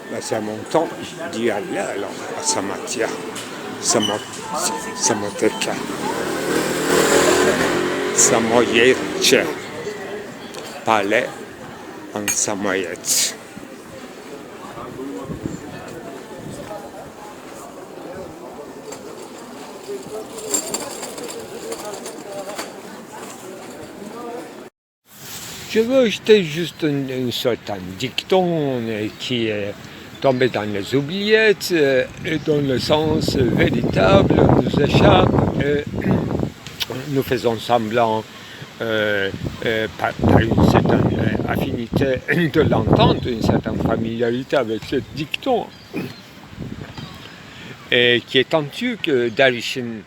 Ben, c'est mon temps d'y aller alors à Samatya, Samoteka, Samoyed, palais en Samoyed. Je veux ajouter juste une sorte de dicton qui est tombé dans les oubliettes et dont le sens véritable nous échappe. Nous faisons semblant par une certaine affinité de l'entendre, une certaine familiarité avec ce dicton, et qui est en turc, Dervişin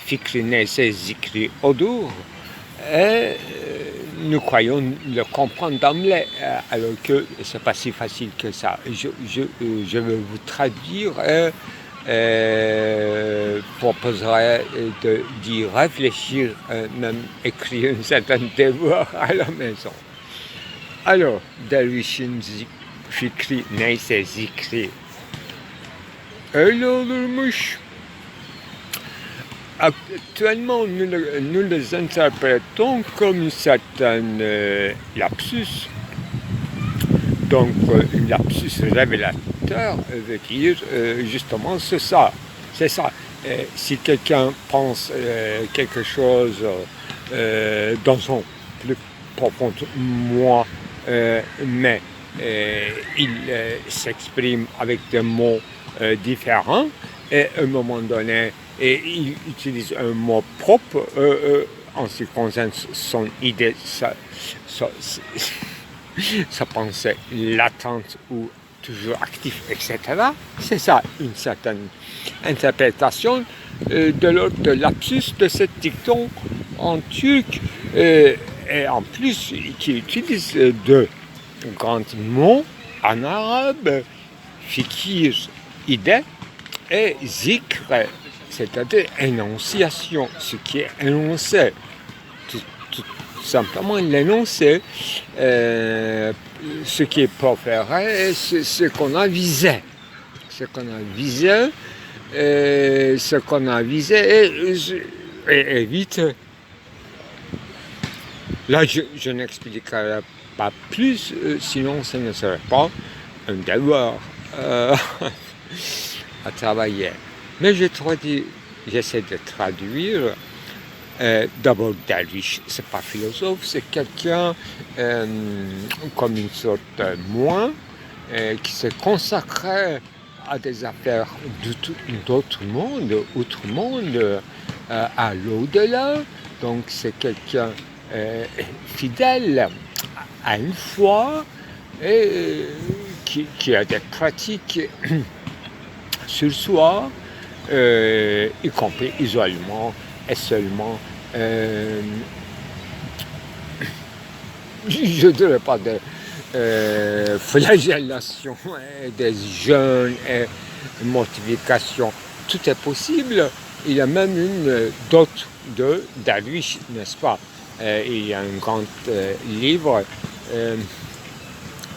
fikri neyse zikri odur, et nous croyons le comprendre d'emblée, alors que ce n'est pas si facile que ça. Je vais vous traduire et proposerai d'y réfléchir, même écrire un certain devoir à la maison. Alors, Dervişin fikri neyse zikri öyle olurmuş. Actuellement, nous les interprétons comme une certaine lapsus. Donc, un lapsus révélateur veut dire justement c'est ça. C'est ça. Si quelqu'un pense quelque chose dans son plus profond moi, mais il s'exprime avec des mots différents, et à un moment donné, et il utilise un mot propre en ce qui concerne son idée, sa pensée latente ou toujours active, etc. C'est ça, une certaine interprétation de l'ordre de lapsus de ce dicton en turc, et en plus qui utilise deux grands mots en arabe, fikir, idée, et zikr, c'est-à-dire énonciation, ce qui est énoncé, tout simplement l'énoncé, ce qui est proféré, ce qu'on a visé, et vite. Là, je n'expliquerai pas plus, sinon ce ne serait pas un devoir à travailler. Mais j'essaie de traduire. D'abord, Derviş, c'est pas philosophe, c'est quelqu'un comme une sorte de moi qui s'est consacré à des affaires d'autre monde, outre-monde, à l'au-delà. Donc, c'est quelqu'un fidèle à une foi et qui a des pratiques sur soi, y compris isolement et seulement, je ne dirais pas de flagellation, des jeûnes et mortification. Tout est possible. Il y a même une dot de Derviş, n'est-ce pas? Il y a un grand livre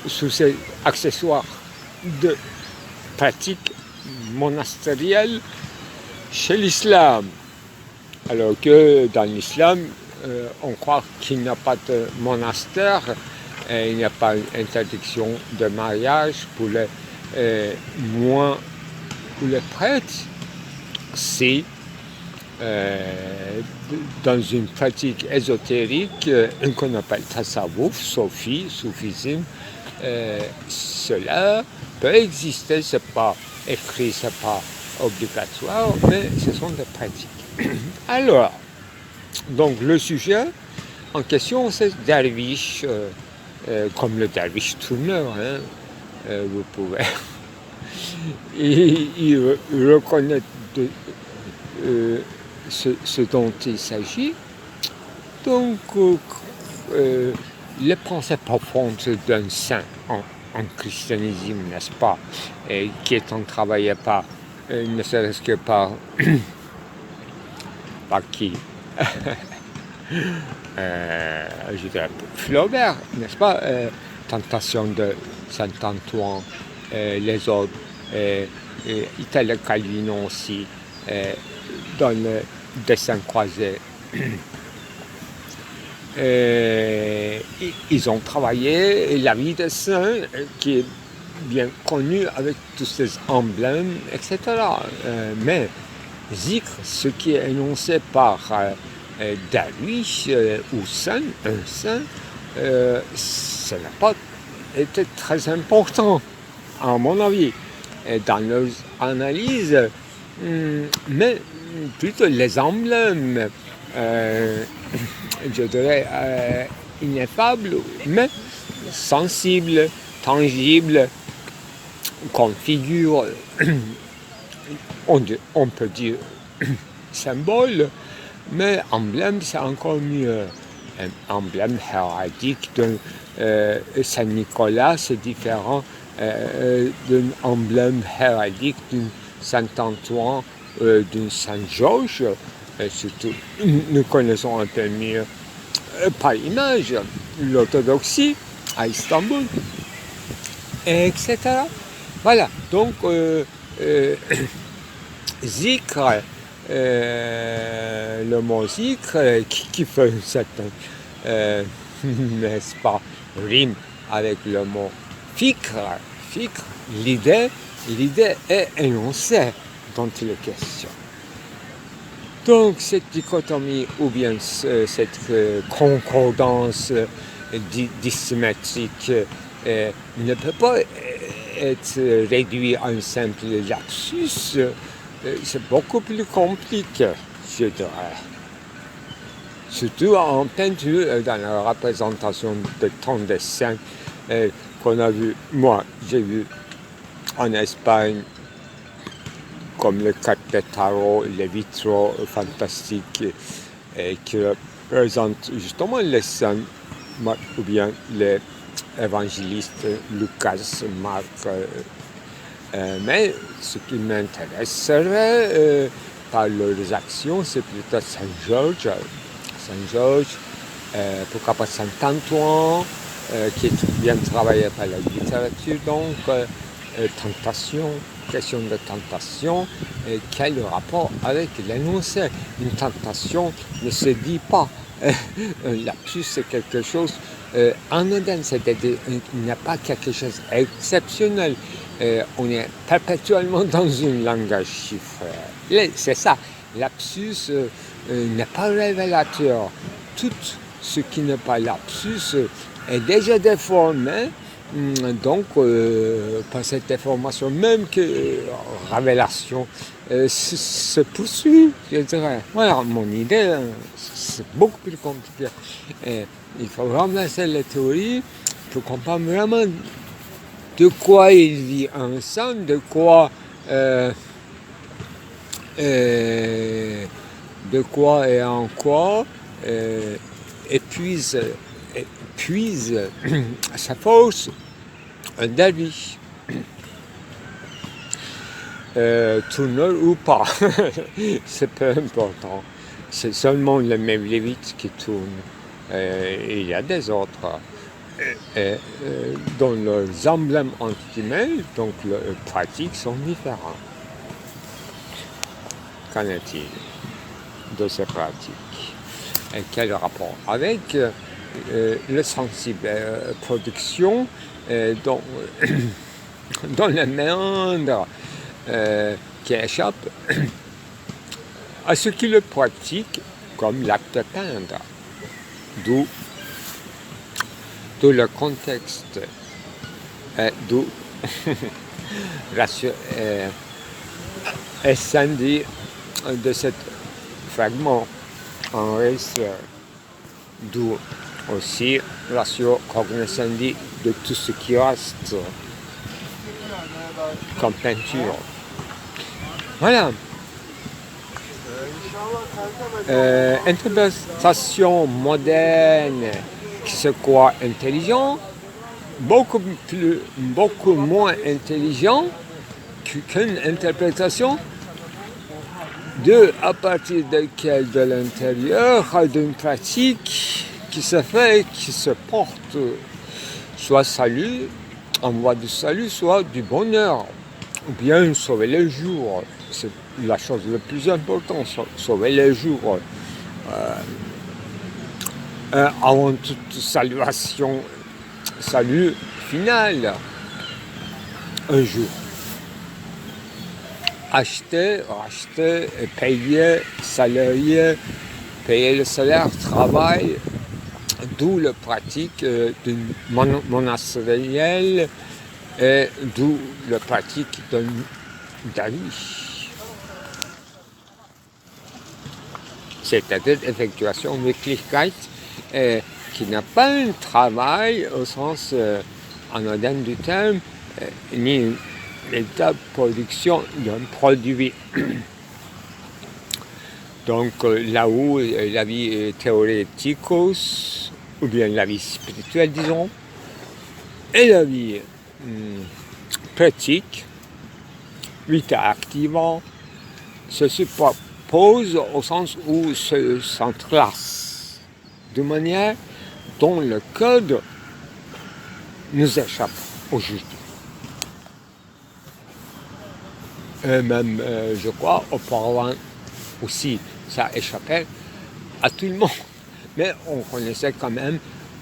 sous ces accessoires de pratique monastérielle chez l'islam. Alors que dans l'islam, on croit qu'il n'y a pas de monastère, et il n'y a pas d'interdiction de mariage pour les moins pour les prêtres. C'est dans une pratique ésotérique qu'on appelle tasawwuf, soufisme. Cela peut exister, c'est pas écrit, c'est pas obligatoire, mais ce sont des pratiques. Alors, donc le sujet en question, c'est derviche, comme le derviche tourneur, hein, vous pouvez. Il reconnaît ce dont il s'agit. Donc, les pensées profondes d'un saint en christianisme, n'est-ce pas, et qui étant travaillé par, ne serait-ce que par qui je dirais Flaubert, n'est-ce pas, Tentation de Saint-Antoine, les autres, Italo Calvino aussi, dans le dessin croisé. Ils ont travaillé la vie des saints, qui est bien connue avec tous ces emblèmes, etc. Mais zikr, ce qui est énoncé par derviche ou saint, un saint, ça n'a pas été très important, à mon avis, dans leurs analyses, mais plutôt les emblèmes, je dirais, ineffables, mais sensibles, tangibles, qu'on figure, on peut dire symbole, mais emblème, c'est encore mieux. Un emblème héraldique de Saint-Nicolas, c'est différent d'un emblème héraldique d'un Saint-Antoine, d'un Saint-Georges. Surtout, nous connaissons un peu mieux par image l'orthodoxie à Istanbul, etc. Voilà, donc zikr, le mot zikr qui fait un certain, n'est-ce pas, rime avec le mot fikr. L'idée est énoncée dont il est question. Donc cette dichotomie ou bien cette concordance dissymétrique ne peut pas être réduite à un simple lapsus. C'est beaucoup plus compliqué, je dirais. Surtout en peinture, dans la représentation de tant de saints qu'on a vu. Moi, j'ai vu en Espagne, comme les cartes de tarot, les vitraux fantastiques qui représentent justement les saints, ou bien les évangélistes Lucas, Marc. Mais ce qui m'intéresserait par leurs actions, c'est plutôt Saint-Georges. Pourquoi pas Saint-Antoine, qui est bien travaillé par la littérature, donc tentation, question de tentation, quel rapport avec l'énoncé? Une tentation ne se dit pas. Un lapsus, c'est quelque chose anodin, c'est-à-dire il n'y a pas quelque chose d'exceptionnel. On est perpétuellement dans un langage chiffré. C'est ça. Lapsus n'est pas révélateur. Tout ce qui n'est pas lapsus est déjà déformé. Donc, par cette déformation, même que révélation se poursuit, je dirais. Voilà, mon idée, c'est beaucoup plus compliqué. Il faut remplacer les théories pour comprendre vraiment de quoi il vit un saint, de quoi et en quoi épuise sa force un derviche, tourneur ou pas, c'est peu important. C'est seulement le Mevlévite qui tourne. Il y a des autres dont leurs emblèmes anti-mail, donc leurs pratiques sont différentes. Qu'en est-il de ces pratiques? quel rapport avec le sensible production dans, dans les méandres qui échappent à ceux qui le pratiquent comme l'acte de peindre. D'où le contexte, d'où l'incendie de ce fragment enregistré, d'où aussi la cognoscendi de tout ce qui reste comme peinture. Voilà. Interprétation moderne qui se croit intelligent, beaucoup moins intelligent qu'une interprétation à partir de l'intérieur d'une pratique qui se fait, qui se porte, soit salut, en voie de salut, soit du bonheur, ou bien sauver les jours. C'est la chose la plus importante, sauver les jours. Avant toute salut final, un jour. Acheter, racheter, payer, salarié, payer le salaire, travail, d'où la pratique monastérielle et d'où la pratique d'Ali. C'est-à-dire effectuation Wirklichkeit, qui n'a pas un travail au sens anodin du terme, ni l'état de production d'un produit. Donc là où la vie théorétique, ou bien la vie spirituelle, disons, et la vie pratique, vita activa, se superpose au sens où se s'entrelacent, de manière dont le code nous échappe aujourd'hui. Et même, je crois, auparavant aussi, ça échappait à tout le monde. Mais on connaissait quand même,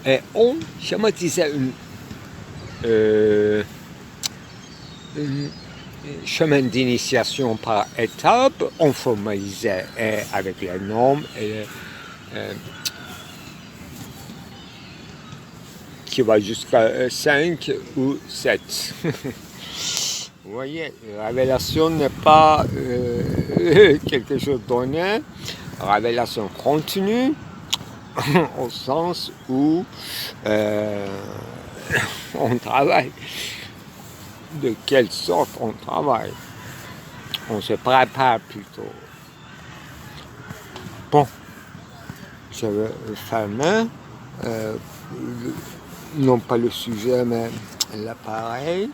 et on schématisait un chemin d'initiation par étapes, on formalisait avec les normes qui va jusqu'à 5 ou 7. Vous voyez, la révélation n'est pas quelque chose donné, la révélation continue, au sens où on travaille. De quelle sorte on travaille? On se prépare plutôt. Bon, je vais fermer, non pas le sujet, mais l'appareil.